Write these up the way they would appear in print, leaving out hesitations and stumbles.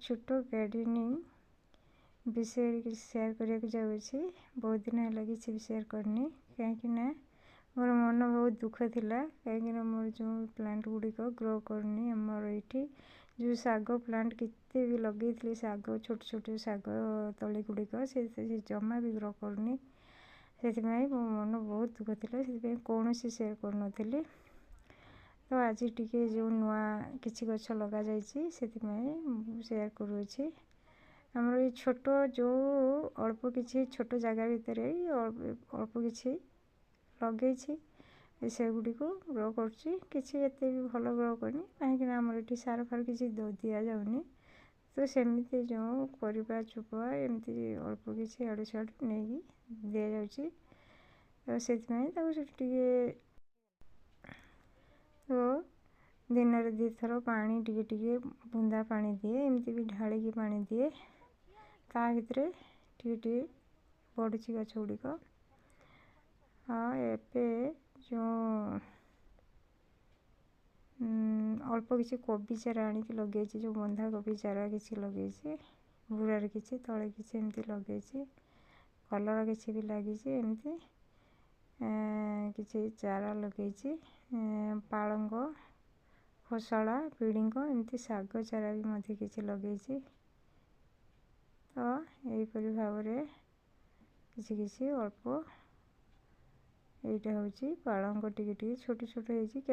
छोट गार्डनिंग विषय कि शेयर करने जाऊँगी। बहुत दिन है किसी भी शेयर करनी कहीं मोर मन बहुत दुख थिला कहीं मोर जो प्लांट गुड़िक ग्रो करनी आमर ये जो साग प्लांट केते भी लगे थी साग छोट छोट साग तली गुड़िक से जमा भी ग्रो करनी से मो मन बहुत दुख थिला से कौन शेयर कर तो आज टिके जो नुआ किसी गछ लगा जाइए शेयर करुँची आमर ये छोट जो अल्प किसी छोट जगह भितर अल्प किसी लगे से गुड़ी को ग्रो करें भी भल ग्रो करनी कहीं आमर ये सार फार किसी दि जाऊनी तो सेमती जो परिवा चोपा एमती अल्प किसी आड़ू साड़ू नहीं दि जाऊँगी तो से तो दिन में 2 थर पानी टिके बूंदा पानी दिए एमती भी ढालिकी पानी दिए ता भितर टिके बढ़ुची गछ गुड़िक। हाँ एपे जो अल्प किसी कोबी चारा आनी लगे जो बंधा कोबी चारा किसी लगे बुरार किसी तले किसी एमती लगे कलर किसी भी लगी एमती किसी चारा लगे पालंग खसला पिड़िंग एमती साग चारा भी मध्य किसी लगे तो यहीपरि भाव में किसी किसी अल्प यहाँ हूँ पालंग टिके छोट छोट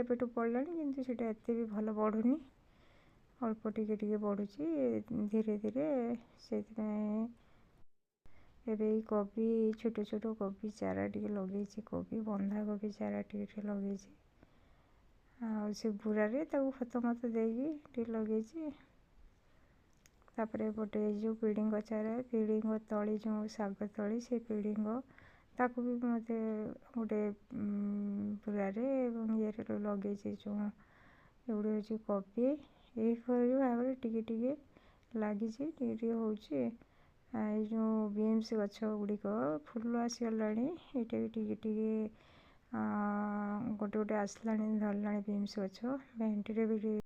होटू पड़ा कि एत भी भल बढ़ुनी अल्प टिके बढ़ुची धीरे धीरे से कोबी छोट छोट कोबी चारा टिके लगे कोबी बंधा कोबी चारा टिके लगे से बुरारे खत मत देगी लगे तापर गोटे जो पिड़िंग चारा पिड़िंग तली जो साग तली से पिड़िंग ताकू भी मत गोटे बुरारे ये लगे जो एगुड़ी हूँ कोबी यही भाव में टिके लगी हूँ जो बीन्स गछ गुड़िक फुल आसीगला ये टिके गोटे गोटे आसला धरला बीन्स गछ भेंडी भी